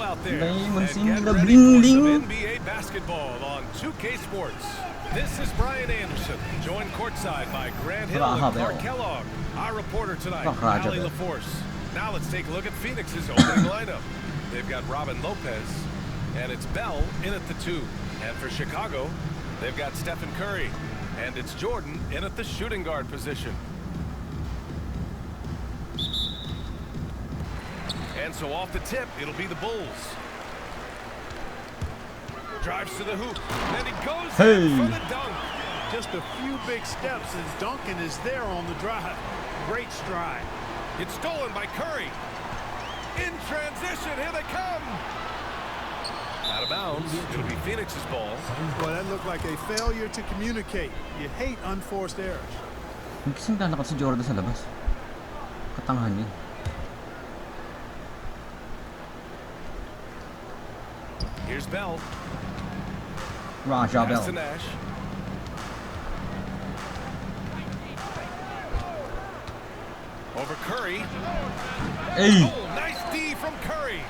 out there and get the ready bling for bling. some NBA basketball on 2K Sports. This is Brian Anderson, joined courtside by Grant Hill and Clark Kellogg. Our reporter tonight, Ali LaForce. Now let's take a look at Phoenix's opening lineup. They've got Robin Lopez, and it's Bell in at the 2. And for Chicago, they've got Stephen Curry, and it's Jordan in at the shooting guard position. And so off the tip, it'll be the Bulls. Drives to the hoop, and he goes in for the dunk. Just a few big steps as Duncan is there on the drive. Great stride. It's stolen by Curry. In transition, here they come. Out of bounds, it'll be Phoenix's ball. Well, that looked like a failure to communicate. You hate unforced errors. Kasing lalakad si Jordan sa labas. Katangahan yun. Here's Bell. Raja Bell. To Nash. Over Curry. Hey. Oh, nice D from Curry.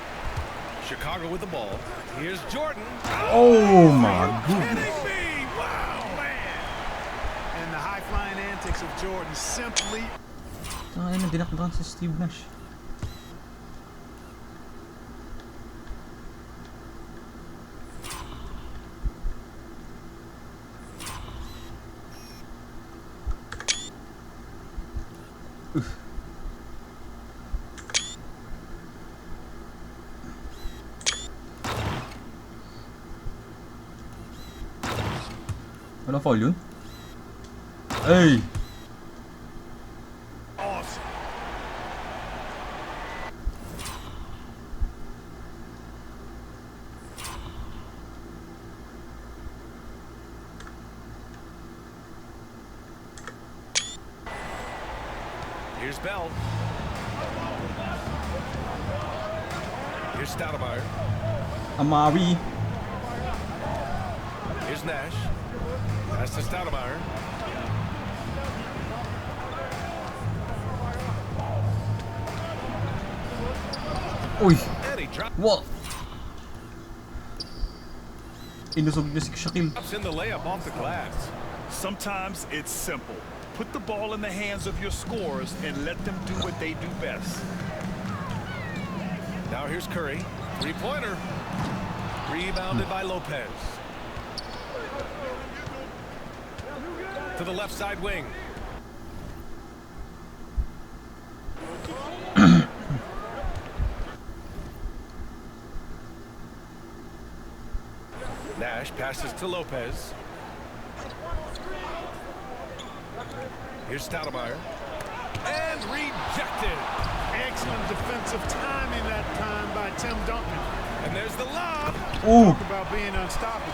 Chicago with the ball. Here's Jordan. Oh my goodness. Kidding me? Wow, man. And the high-flying antics of Jordan simply... Ay, dinakdakan si Steve Nash. Wala foul yun? Hey! Awesome. Here's Bell. Here's Stoudemire. Amari. Here's Nash. Pass to Stoudemire. Uy! And he drops What? Inusog niya si Shaquille. in the layup off the glass. Sometimes it's simple. Put the ball in the hands of your scorers and let them do what they do best. Now here's Curry. Three-pointer. Rebounded by Lopez. To the left side wing. Nash passes to Lopez. Here's Stoudemire. And rejected. Excellent defensive timing that time by Tim Duncan. And there's the lob. Ooh! Talk about being unstoppable.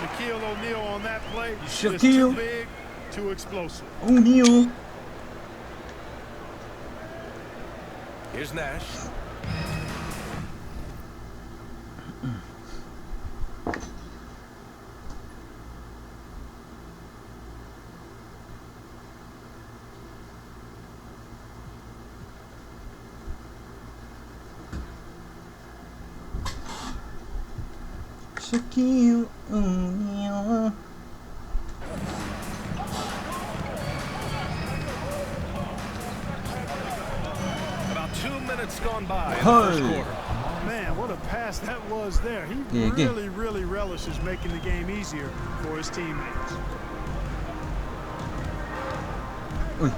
Shaquille O'Neal on that play. Shaquille. Just too big, too explosive. O'Neal. Here's Nash. Shaquille O'Neal. About 2 minutes gone by in the Hey. first quarter. Man, what a pass that was there. He really relishes making the game easier for his teammates. Uy.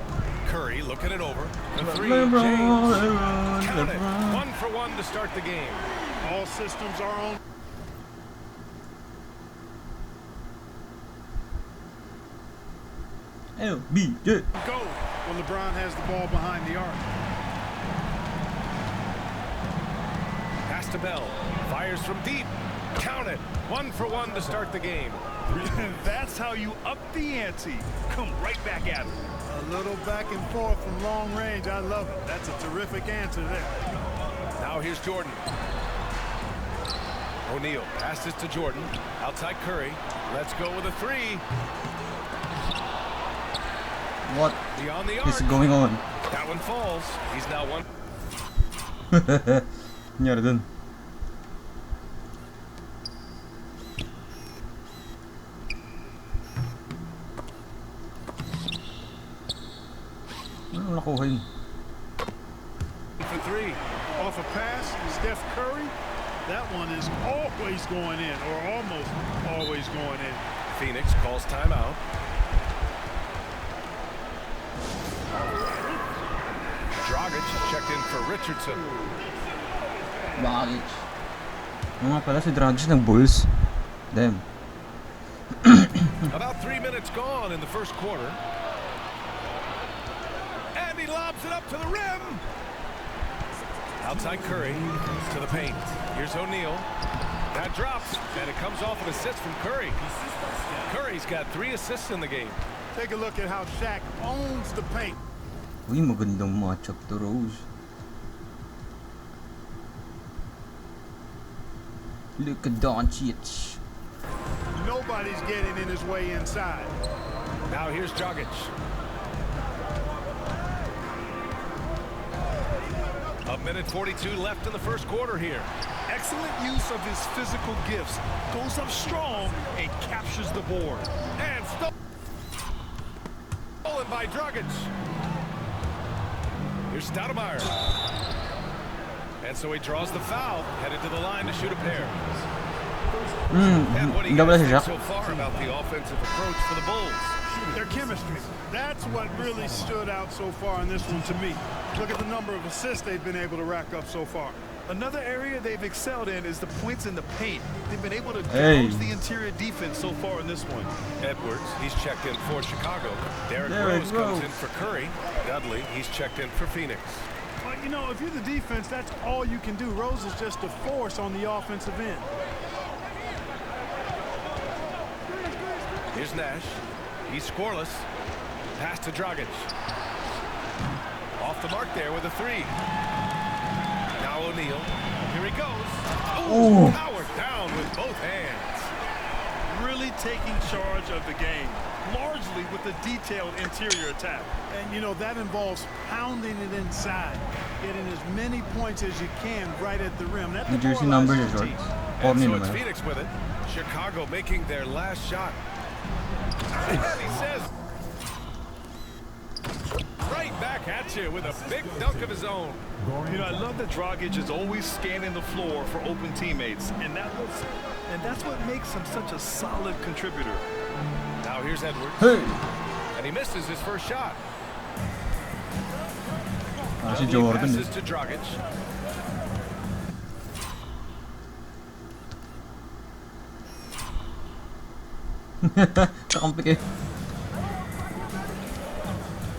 Curry looking it over. The three, LeBron, James. LeBron, Count it. LeBron. 1 for 1 to start the game. All systems are on. LBJ. Go when LeBron has the ball behind the arc. Pass to Bell. Fires from deep. Count it. 1 for 1 to start the game. That's how you up the ante. Come right back at him. A little back and forth from long range. I love it. That's a terrific answer there. Now here's Jordan. O'Neal passes to Jordan. Outside Curry. Let's go with a 3. What Beyond the is arc. going on? That one falls. He's now 1. Nangyari dun. Kohin. For three. Off a pass, Steph Curry. That one is always going in, or almost always going in. Phoenix calls timeout. Dragic checked in for Richardson. Bakit? Oo nga pala si Dragic ng Bulls. Damn. About 3 minutes gone in the first quarter. And he lobs it up to the rim. Outside Curry to the paint. Here's O'Neal. That drops, and it comes off an assist from Curry. Curry's got 3 assists in the game. Take a look at how Shaq owns the paint. Uy, magandang matchup to Rose. Look at Doncic. Nobody's getting in his way inside. Now here's Dragic. A minute 42 left in the first quarter here. Excellent use of his physical gifts. Goes up strong and captures the board. And stolen by Dragic. Here's Stoudemire. And so he draws the foul, headed to the line to shoot a pair. And what do you guys think so far about the offensive approach for the Bulls? Their chemistry. That's what really stood out so far in this one to me. Look at the number of assists they've been able to rack up so far. Another area they've excelled in is the points in the paint. They've been able to gouge the interior defense so far in this one. Edwards, he's checked in for Chicago. Derrick Rose comes in for Curry. Dudley, he's checked in for Phoenix. Well, you know, if you're the defense, that's all you can do. Rose is just a force on the offensive end. Here's Nash. He's scoreless. Pass to Dragic. Off the mark there with a 3. Now O'Neal. Here he goes. Oh, powered down with both hands. Really taking charge of the game, largely with a detailed interior attack. And, you know, that involves pounding it inside, getting as many points as you can right at the rim. That New Jersey numbers is demoralizes the short. team. And so it's Phoenix with it. Chicago making their last shot. And he says, right back at you with a big dunk of his own. You know, I love that Dragic is always scanning the floor for open teammates, and that's what makes him such a solid contributor. Now here's Edwards. Hey! And he misses his first shot. Si Jordan. Passes to Dragic. Kakampi kayo.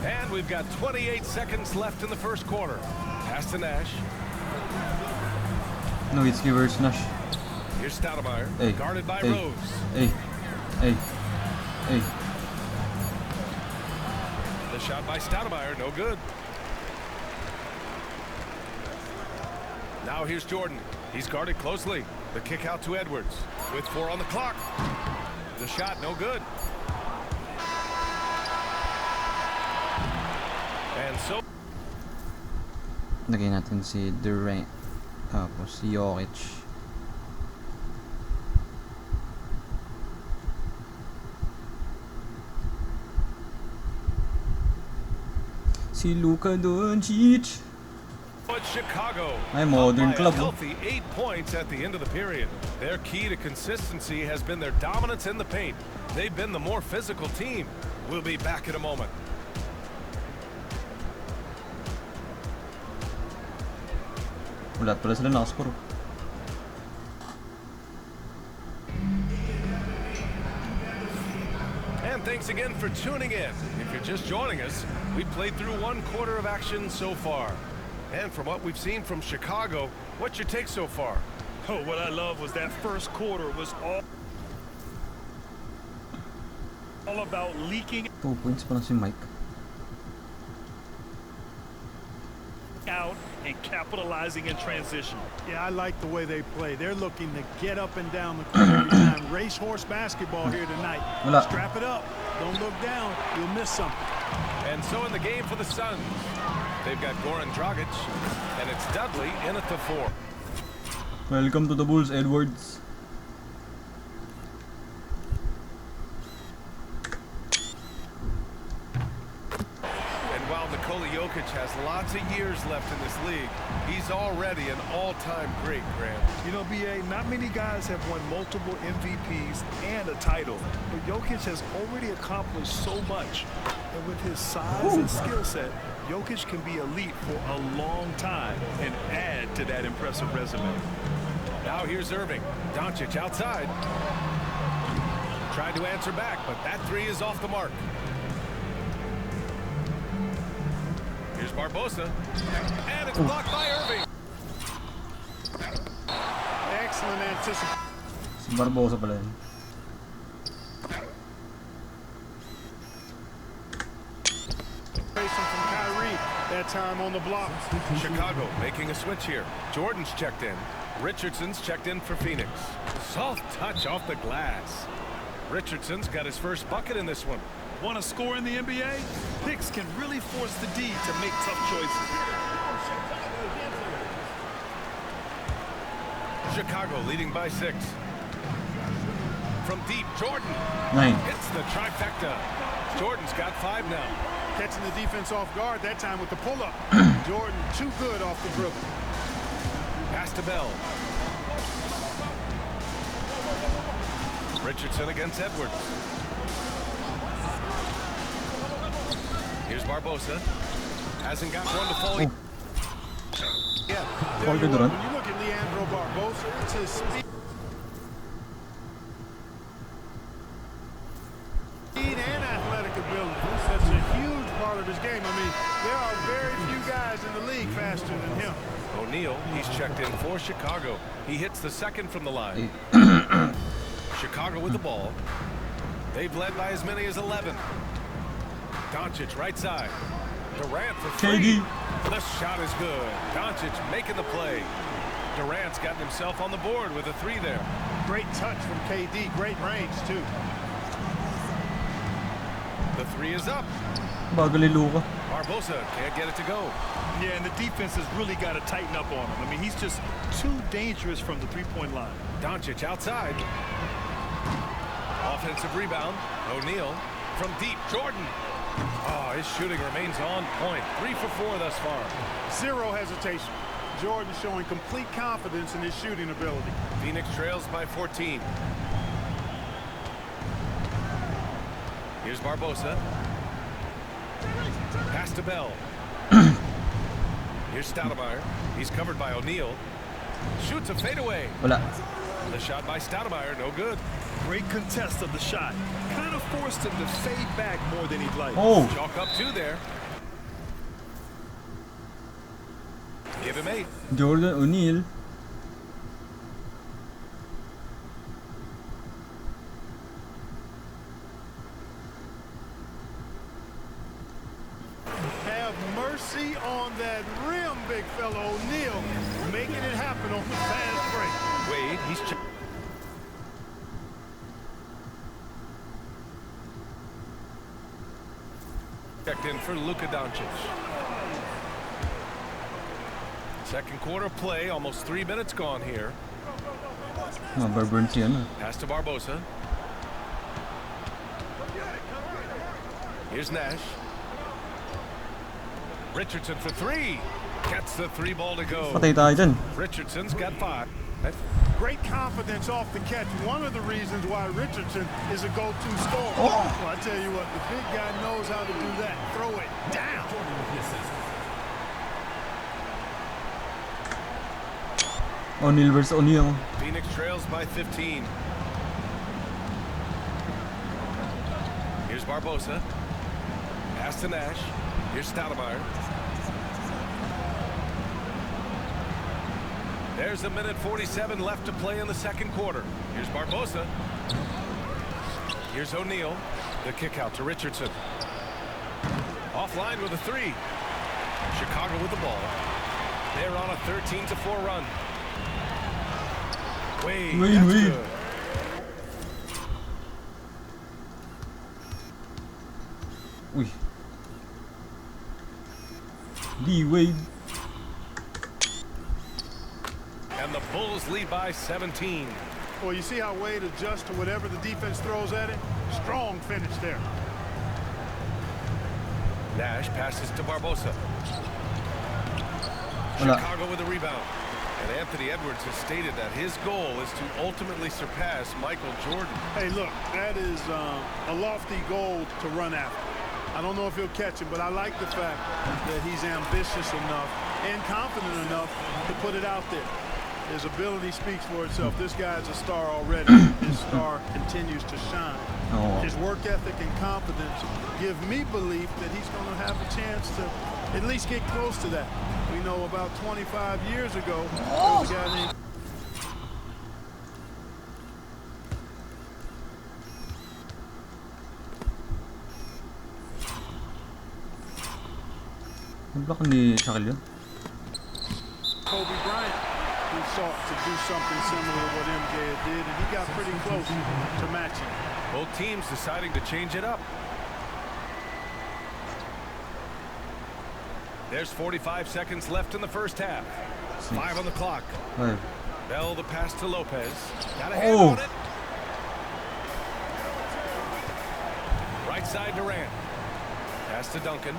And we've got 28 seconds left in the first quarter. Pass to Nash. Nowitzki versus Nash. Here's Stoudemire. Hey, Guarded by hey, Rose. Hey. Hey. Hey. The shot by Stoudemire, no good. Now here's Jordan. He's guarded closely. The kick out to Edwards. With 4 on the clock. The shot, no good. And so... Lagay natin si Durant. Tapos si Jokic. Si Luka Doncic. But Chicago, Ay, modern club. healthy 8 points at the end of the period. Their key to consistency has been their dominance in the paint. They've been the more physical team. We'll be back in a moment. Wala pala sila nakascore. And thanks again for tuning in. If you're just joining us, we've played through 1 quarter of action so far. And from what we've seen from Chicago, what's your take so far? Oh, what I love was that first quarter was all about leaking 2 points pa lang si Mike. out and capitalizing in transition. Yeah, I like the way they play. They're looking to get up and down the court every time. Racehorse basketball here tonight. Wala. Strap it up. Don't look down. You'll miss something. And so in the game for the Suns, they've got Goran Dragic, and it's Dudley in at the 4. Welcome to the Bulls, Edwards. And while Nikola Jokic has lots of years left in this league. He's already an all-time great, Graham. You know, BA, not many guys have won multiple MVPs and a title, but Jokic has already accomplished so much. And with his size and skill set, Jokic can be elite for a long time and add to that impressive resume. Now here's Irving. Doncic outside. Tried to answer back, but that three is off the mark. Here's Barbosa. And it's blocked by Irving. Excellent anticipation. Si Barbosa pala yun. From Kyrie, that time on the block. Chicago making a switch here. Jordan's checked in. Richardson's checked in for Phoenix. Soft touch off the glass. Richardson's got his first bucket in this one. Want to score in the NBA? Picks can really force the D to make tough choices. Chicago leading by 6. From deep, Jordan 9. hits the trifecta. Jordan's got 5 now. Catching the defense off guard that time with the pull-up. Jordan too good off the dribble. Pass to Bell. Richardson against Edwards. Here's Barbosa. Hasn't got one to fall. Yeah. Fall When to the run. you look at Leandro Barbosa, it's his speed and athletic ability. That's a huge part of his game. I mean, there are very few guys in the league faster than him. O'Neal, he's checked in for Chicago. He hits the second from the line. Chicago with the ball. They've led by as many as 11. Doncic right side. Durant for 3. KD. The shot is good. Doncic making the play. Durant's gotten himself on the board with a 3 there. Great touch from KD. Great range, too. The 3 is up. Bagal ni Luka. Barbosa can't get it to go. Yeah, and the defense has really got to tighten up on him. I mean, he's just too dangerous from the three-point line. Doncic outside. Offensive rebound. O'Neal from deep. Jordan. Oh, his shooting remains on point. 3 for 4 thus far. Zero hesitation. Jordan showing complete confidence in his shooting ability. Phoenix trails by 14. Here's Barbosa. Pass to Bell. Here's Stoudemire. He's covered by O'Neal. Shoots a fadeaway. Wala. The shot by Stoudemire, no good. Great contest of the shot. Kind of forced him to fade back more than he'd like. Oh. Chalk up 2 there. Give him 8. Jordan O'Neal. Have mercy on that rim, big fella O'Neal. Making it happen on the fast break. Wade, he's checked in for Luka Doncic. Second quarter play, almost 3 minutes gone here. Mabarburn siya na. Pass to Barbosa. Here's Nash. Richardson for 3. Gets the 3 ball to go. Patay tayo dyan. Richardson's got 5. Great confidence off the catch. One of the reasons why Richardson is a go-to scorer. Well, I tell you what, the big guy knows how to do that. Throw it down. O'Neal versus O'Neal. Phoenix trails by 15. Here's Barbosa. Pass to Nash. Here's Stoudemire. There's a minute 47 left to play in the second quarter. Here's Barbosa. Here's O'Neal. The kick out to Richardson. Offline with a 3. Chicago with the ball. They're on a 13-4 run. Wade, that's Wade. good. Uy. D-Wade. And the Bulls lead by 17. Well, you see how Wade adjusts to whatever the defense throws at him? Strong finish there. Nash passes to Barbosa. Wala. Chicago with a rebound. And Anthony Edwards has stated that his goal is to ultimately surpass Michael Jordan. Hey, look, that is a lofty goal to run after. I don't know if he'll catch it, but I like the fact that he's ambitious enough and confident enough to put it out there. His ability speaks for itself. This guy's a star already. His star continues to shine. Oh. His work ethic and confidence give me belief that he's going to have a chance to at least get close to that. We know about 25 years ago, there was a guy named Block ni Shaquille yun. Kobe Bryant, who sought to do something similar to what MJ did, and he got pretty close to matching. Both teams deciding to change it up. There's 45 seconds left in the first half. 5 on the clock. Ay. Bell the pass to Lopez. Got a hand on it. Right side Durant. Pass to Duncan.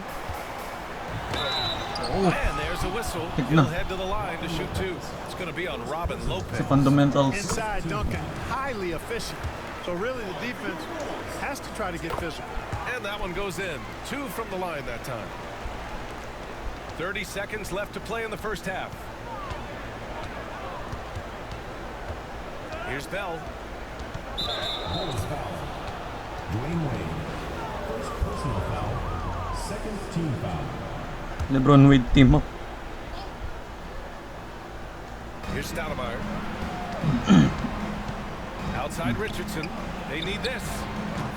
And there's a whistle. He'll head to the line to shoot two. It's going to be on Robin Lopez. Sa fundamentals. Inside Duncan, highly efficient. So really the defense has to try to get physical. And that one goes in. 2 from the line that time. 30 seconds left to play in the first half. Here's Bell. Dwayne Wade. First personal foul. Second team foul. LeBron Wade team mo. Here's Stoudemire. Outside Richardson. They need this.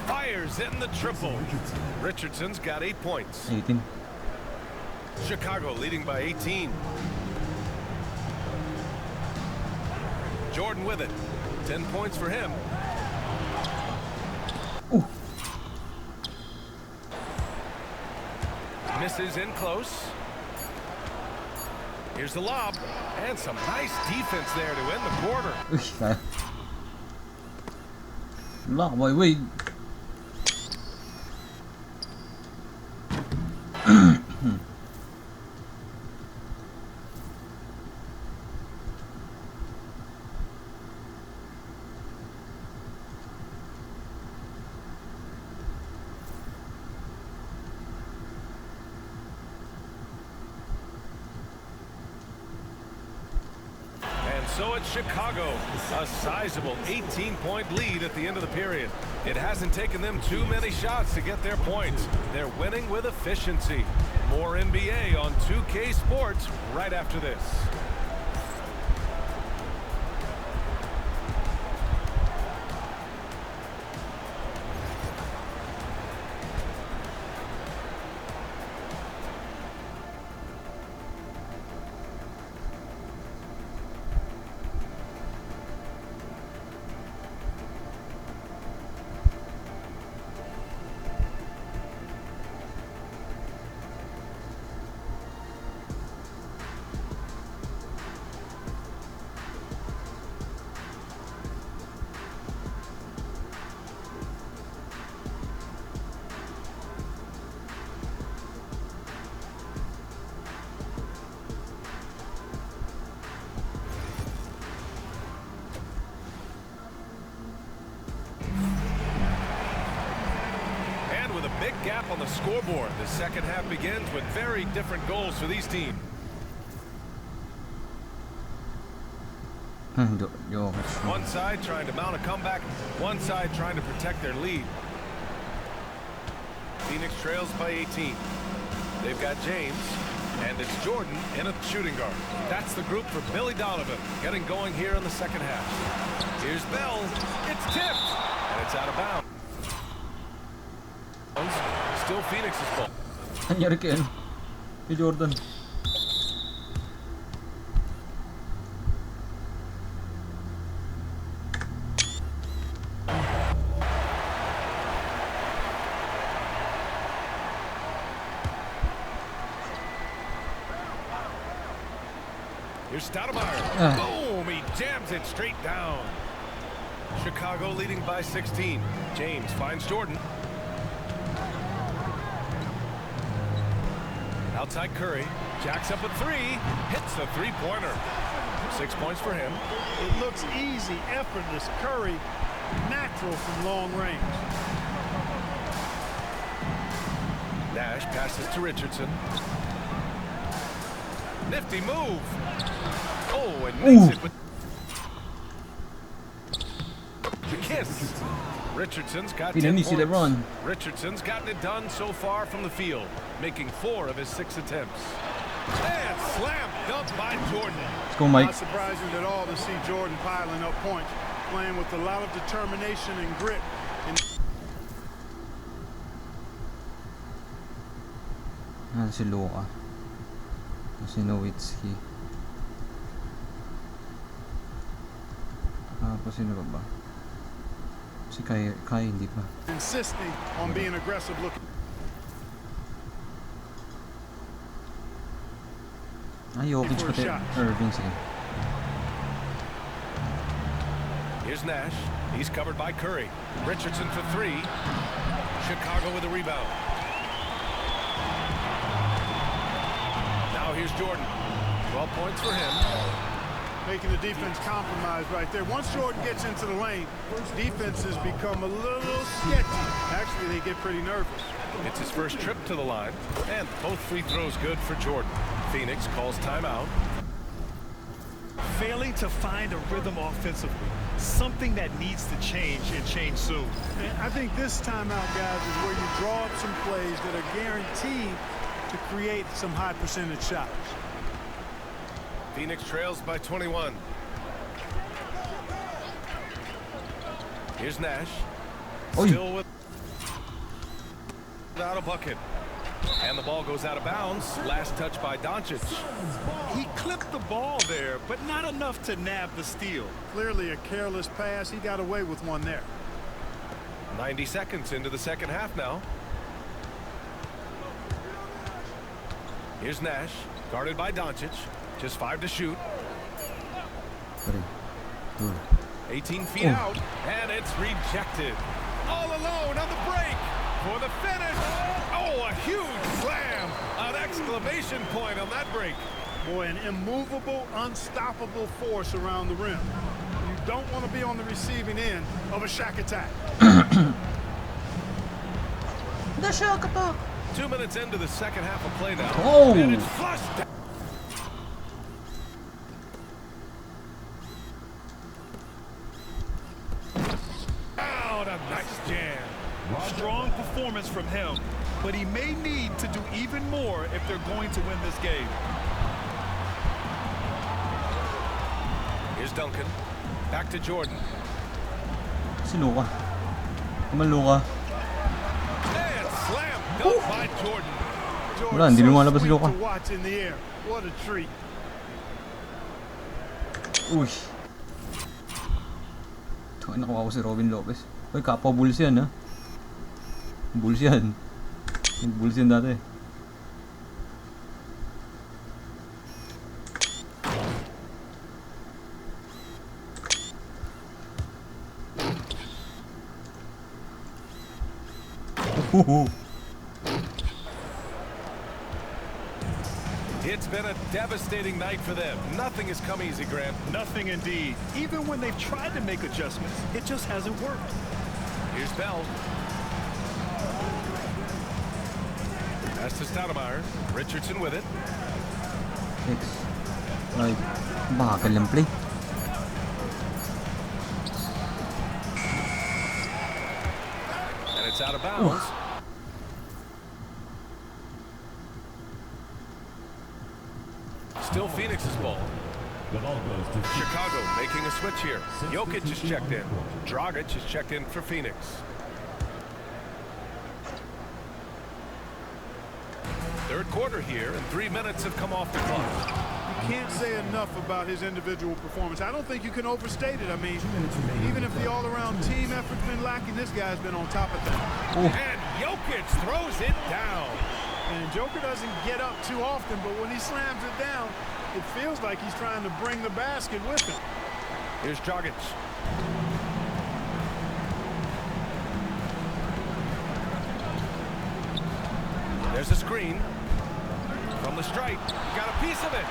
Fires in the triple. Richardson's got 8 points. 18. Chicago leading by 18. Jordan with it. 10 points for him. Ooh. Misses in close. Here's the lob. And some nice defense there to end the quarter. Uy, kaya. Wala, boy, Wade. So it's Chicago, a sizable 18-point lead at the end of the period. It hasn't taken them too many shots to get their points. They're winning with efficiency. More NBA on 2K Sports right after this. Big gap on the scoreboard. The second half begins with very different goals for these teams. One side trying to mount a comeback, one side trying to protect their lead. Phoenix trails by 18. They've got James, and it's Jordan in a shooting guard. That's the group for Billy Donovan, getting going here in the second half. Here's Bell. It's tipped, and it's out of bounds. Still Phoenix's ball. Nangyari kay ano? Kay Jordan. Here's Stoudemire. Boom! He jams it straight down. Chicago leading by 16. James finds Jordan. Outside Curry, jacks up a three, hits a three-pointer. 6 points for him. It looks easy, effortless. Curry, natural from long range. Nash passes to Richardson. Nifty move. Oh, and makes it with the kiss. Richardson's got 10 points. Richardson's gotten it done so far from the field, making 4 of his 6 attempts. And slam dunk by Jordan. Let's go, Mike. Not surprising at all to see Jordan piling up points, playing with a lot of determination and grit. Si Luka. Si Nowitzki. Tapos sino ba? Si Kai hindi pa. Insisting on being aggressive looking. Jokic pati Irving sige. Here's Nash. He's covered by Curry. Richardson for 3. Chicago with a rebound. Now here's Jordan. 12 points for him. Making the defense compromise right there. Once Jordan gets into the lane, defenses become a little sketchy. Actually, they get pretty nervous. It's his first trip to the line, and both free throws good for Jordan. Phoenix calls timeout. Failing to find a rhythm offensively, something that needs to change and change soon. And I think this timeout, guys, is where you draw up some plays that are guaranteed to create some high percentage shots. Phoenix trails by 21. Here's Nash. Still without a bucket. And the ball goes out of bounds. Last touch by Doncic. He clipped the ball there, but not enough to nab the steal. Clearly a careless pass. He got away with one there. 90 seconds into the second half now. Here's Nash, guarded by Doncic. Just 5 to shoot. 18 feet out, and it's rejected. All alone on the break for the finish. Oh, a huge slam. An exclamation point on that break. Boy, an immovable, unstoppable force around the rim. You don't want to be on the receiving end of a Shaq attack. The Shaq attack. 2 minutes into the second half of play now. Oh. And it's flushed down. A nice jam. Strong performance from him, but he may need to do even more if they're going to win this game. Here's Duncan. Back to Jordan. Si Luka. Come on, Luka. And slam dunk by Jordan. Wala, hindi lumalabas si Luka. Watch in the air. What a treat. Uy. Nakuha ko si Robin Lopez. Uy, kapwa Bulls yan, ha? Bulls yan. Bulls yan dati. It's been a devastating night for them. Nothing has come easy, Grant. Nothing indeed. Even when they've tried to make adjustments, it just hasn't worked. Here's Bell. Pass to Stoudemire. Richardson with it. 6. Ay, bakal lang play. And it's out of bounds. Still Phoenix's ball. The ball goes to Chicago making a switch here. Jokic is checked in. Dragic is checked in for Phoenix. Third quarter here, and 3 minutes have come off the clock. You can't say enough about his individual performance. I don't think you can overstate it. I mean, even if the all-around team effort's been lacking, this guy's been on top of things. And Jokic throws it down. And Joker doesn't get up too often, but when he slams it down, it feels like he's trying to bring the basket with him. Here's Dragic. There's a screen. From the stripe, got a piece of it.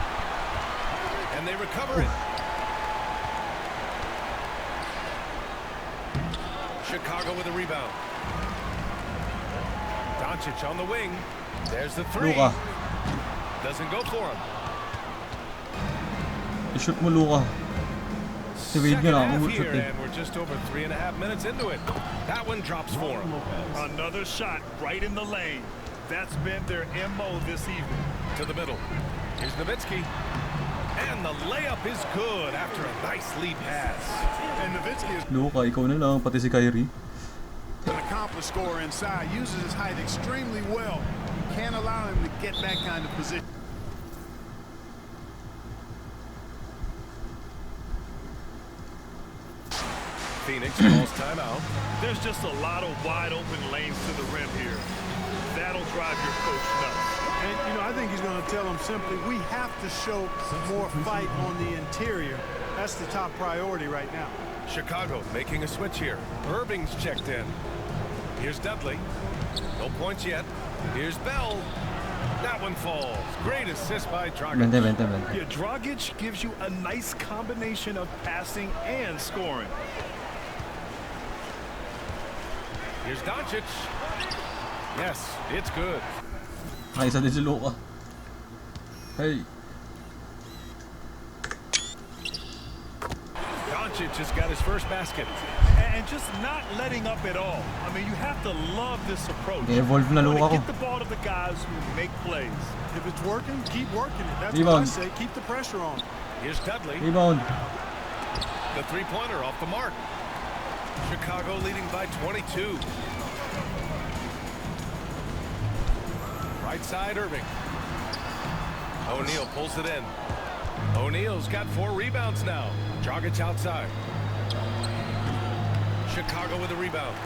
And they recover it. Chicago with a rebound. Doncic on the wing. There's the three. Luka. Doesn't go for him. I-shoot mo, Luka. Si Wade Second nga half nakakahut here, shoot eh. and we're just over 3.5 minutes into it. That one drops for him. Another shot right in the lane. That's been their MO this evening. To the middle. Here's Nowitzki. And the layup is good after a nice lead pass. And Nowitzki is Luka, ikaw na lang, pati si Kyrie. an accomplished scorer inside. Uses his height extremely well. Can't allow him to get that kind of position. Phoenix calls timeout. There's just a lot of wide open lanes to the rim here. That'll drive your coach nuts. And, you know, I think he's going to tell him simply, we have to show more fight on the interior. That's the top priority right now. Chicago making a switch here. Irving's checked in. Here's Dudley. No points yet. Here's Bell. That one falls. Great assist by Dragic. Bente. Yeah, Dragic gives you a nice combination of passing and scoring. Here's Doncic. Yes, it's good. Ay, isa din si Luka. Hey. Doncic has got his first basket. And just not letting up at all. I mean, you have to love this approach. I-evolve na You Luka wanna ko. get the ball to the guys who make plays. If it's working, keep working it. That's Rebound. what I say. Keep the pressure on. Here's Dudley. Rebound. The three-pointer off the mark. Chicago leading by 22. Right side, Irving. O'Neal pulls it in. O'Neal's got 4 rebounds now. Dragic outside. Chicago with a rebound.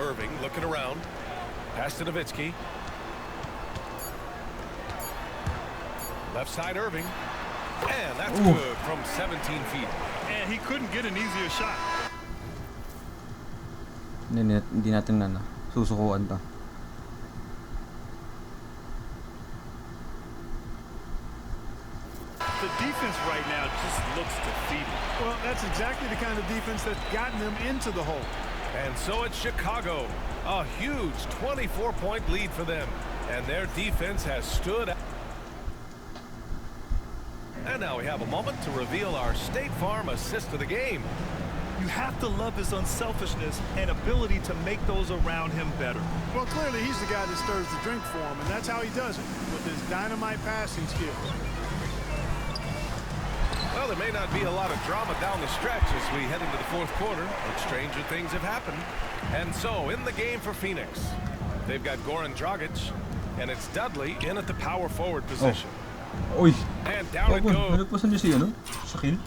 Irving looking around. Pass to Nowitzki. Left side, Irving. And that's Ooh. good from 17 feet. And he couldn't get an easier shot. Hindi natin na susukuan to. The defense right now just looks defeated. Well, that's exactly the kind of defense that's gotten them into the hole. And so it's Chicago. A huge 24-point lead for them. And their defense has stood out. And now we have a moment to reveal our State Farm assist of the game. You have to love his unselfishness and ability to make those around him better. Well, clearly he's the guy that stirs the drink for him, and that's how he does it, with his dynamite passing skills. Well, there may not be a lot of drama down the stretch as we head into the fourth quarter, but stranger things have happened. And so, in the game for Phoenix, they've got Goran Dragic, and it's Dudley in at the power forward position. Uy! And down it goes. Nalagpasan niya si ano? Shakil?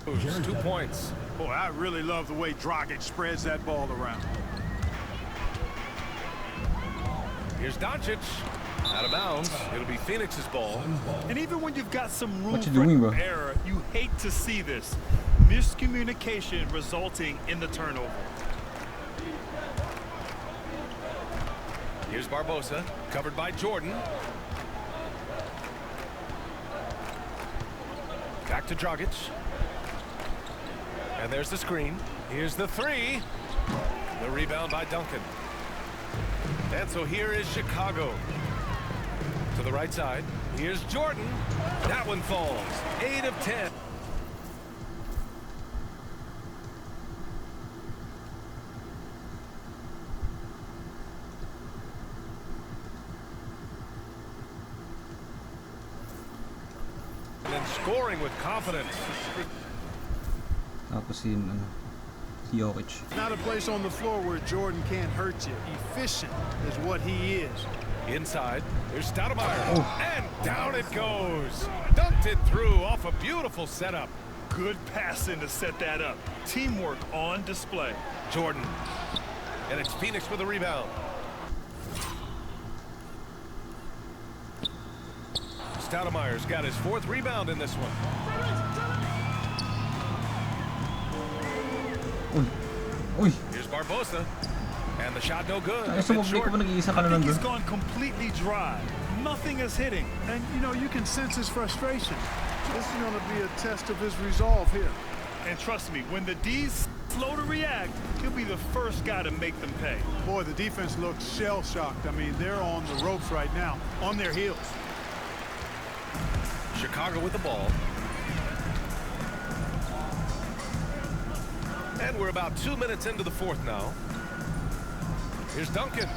2 points. Boy, I really love the way Dragic spreads that ball around. Here's Doncic. Out of bounds. It'll be Phoenix's ball. And even when you've got some room What you for doing, bro? error, you hate to see this. Miscommunication resulting in the turnover. Here's Barbosa, covered by Jordan. Back to Dragic. And there's the screen. Here's the three. The rebound by Duncan. And so here is Chicago. To the right side. Here's Jordan. That one falls. 8 of 10. And scoring with confidence. Tapos si Jokic. Not a place on the floor where Jordan can't hurt you. Efficient is what he is. Inside, there's Stoudemire. And down it goes. Dunked it through off a beautiful setup. Good passing to set that up. Teamwork on display. Jordan. And it's Phoenix with a rebound. Stoudemire's got his 4th rebound in this one. Uy! Here's Barbosa. And the shot no good. Ay, sumubli ko ba nag-iisa ka I na think lang he's doon? gone completely dry. Nothing is hitting. And, you know, you can sense his frustration. This is going to be a test of his resolve here. And trust me, when the D's slow to react, he'll be the first guy to make them pay. Boy, the defense looks shell-shocked. I mean, they're on the ropes right now, on their heels. Chicago with the ball. And we're about 2 minutes into the fourth now. Here's Duncan.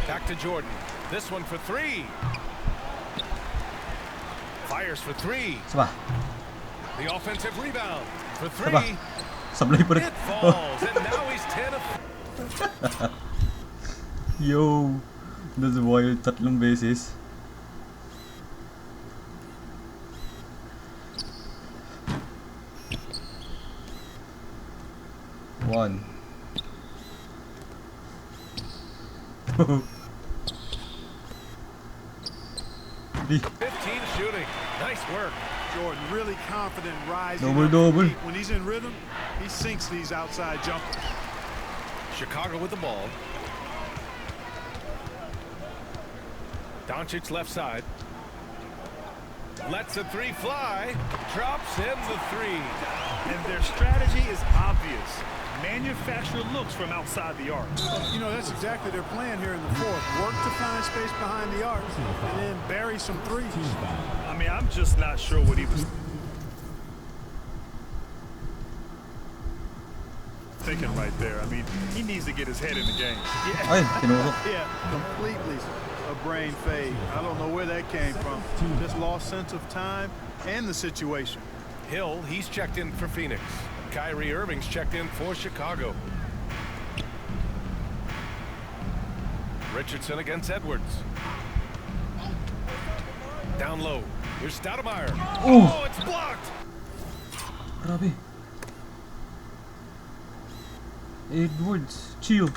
Back to Jordan. This one for three. Fires for three. Saba. The offensive rebound for Saba. three. Sablay pa rin. It falls, and now he's 10 of... Yo. That's wild. Tatlong beses. One. 15 shooting. Nice work. Jordan really confident rising. Double. When he's in rhythm, he sinks these outside jumpers. Chicago with the ball. Doncic left side. Lets a three fly. Drops in the three. And their strategy is obvious. Manufacture looks from outside the arc. You know, that's exactly their plan here in the fourth. Work to find space behind the arc and then bury some threes. I mean, I'm just not sure what he was thinking right there. I mean, he needs to get his head in the game. Ay, tinuro. Yeah, completely a brain fade. I don't know where that came from. Just lost sense of time and the situation. Hill, he's checked in for Phoenix. Kyrie Irving's checked in for Chicago. Richardson against Edwards. Down low. Here's Stoudemire. Oh, it's blocked. Grabe. Edwards, chill.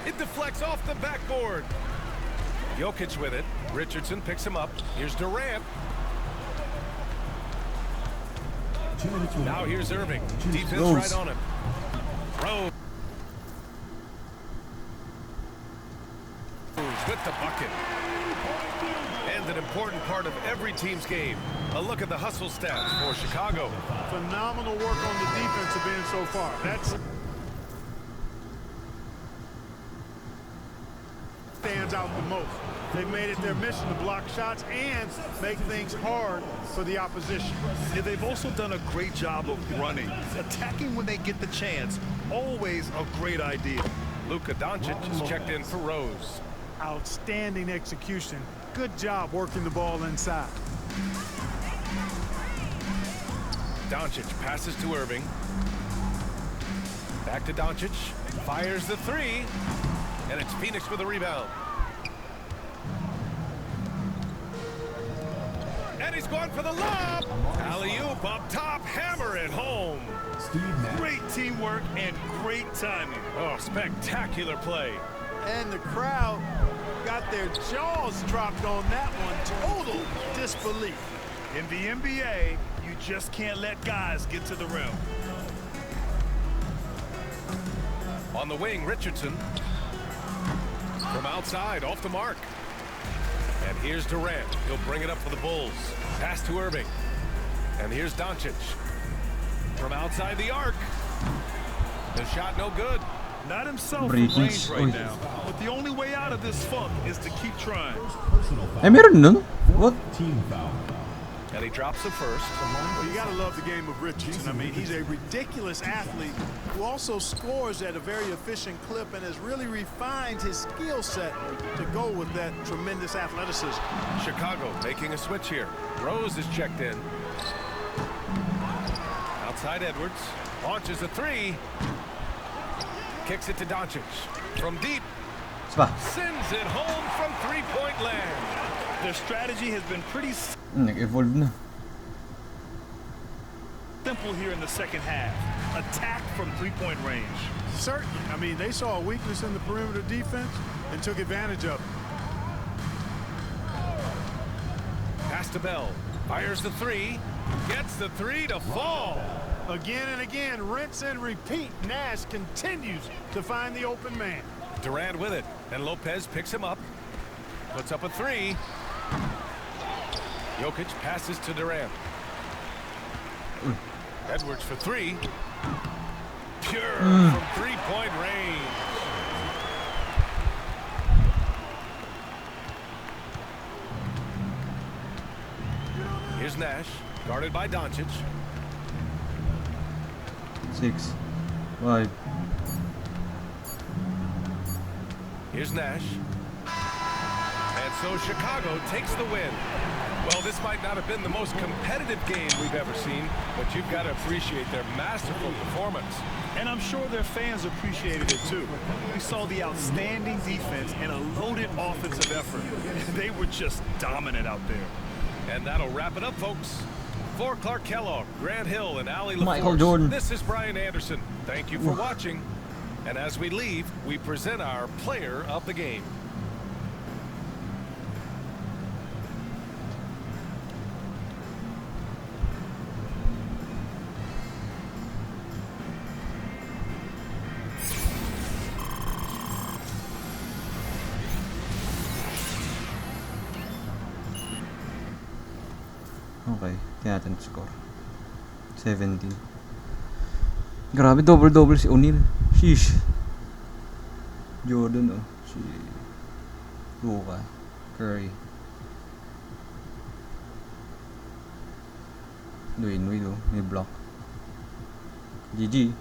It deflects off the backboard. Jokic with it. Richardson picks him up. Here's Durant. 2 minutes remaining. Now here's Irving. Defense Rose. right on him. Rose with the bucket. And an important part of every team's game. A look at the hustle stats for Chicago. Phenomenal work on the defensive end so far. That's stands out the most. They've made it their mission to block shots and make things hard for the opposition. Yeah, they've also done a great job of running. Attacking when they get the chance, always a great idea. Luka Doncic is checked in for Rose. Outstanding execution. Good job working the ball inside. Doncic passes to Irving. Back to Doncic. Fires the three. And it's Phoenix with a rebound. And he's going for the lob. Alley-oop up top. Hammer it home. Steve Nash. Great teamwork and great timing. Oh, spectacular play. And the crowd got their jaws dropped on that one. Total disbelief. In the NBA, you just can't let guys get to the rim. On the wing, Richardson. From outside, off the mark. And here's Durant. He'll bring it up for the Bulls. Pass to Irving. And here's Doncic. From outside the arc. The shot no good. Not himself Breaking. from range right Uy. now. But the only way out of this funk is to keep trying. Personal foul. Ay, meron nun? What? Team foul. And he drops the first. Well, you got to love the game of Richardson. I mean, he's a ridiculous athlete who also scores at a very efficient clip and has really refined his skill set to go with that tremendous athleticism. Chicago making a switch here. Rose is checked in. Outside Edwards. Launches a three. Kicks it to Doncic. From deep. Saba. Sends it home from three-point land. Their strategy has been pretty Nag-evolve na. simple here in the second half. Attack from three-point range. Certainly. I mean, they saw a weakness in the perimeter defense and took advantage of it. Pass to Bell. Fires the three. Gets the three to fall. Again and again, rinse and repeat. Nash continues to find the open man. Durant with it, and Lopez picks him up. Puts up a three. Jokic passes to Durant. Edwards for three. Pure from three-point range. Here's Nash, guarded by Doncic. 6, 5. Here's Nash. And so Chicago takes the win. Well, this might not have been the most competitive game we've ever seen, but you've got to appreciate their masterful performance. And I'm sure their fans appreciated it too. We saw the outstanding defense and a loaded offensive effort. They were just dominant out there. And that'll wrap it up, folks. For Clark Kellogg, Grant Hill, and Ali Michael LaForce, Jordan. this is Brian Anderson. Thank you for watching. And as we leave, we present our player of the game. Okay, tingnan natin score. 17. Grabe, double-double si O'Neal. Sheesh. Jordan, oh. Si Luka. Curry. Dwayne Wade, oh. May block. GG.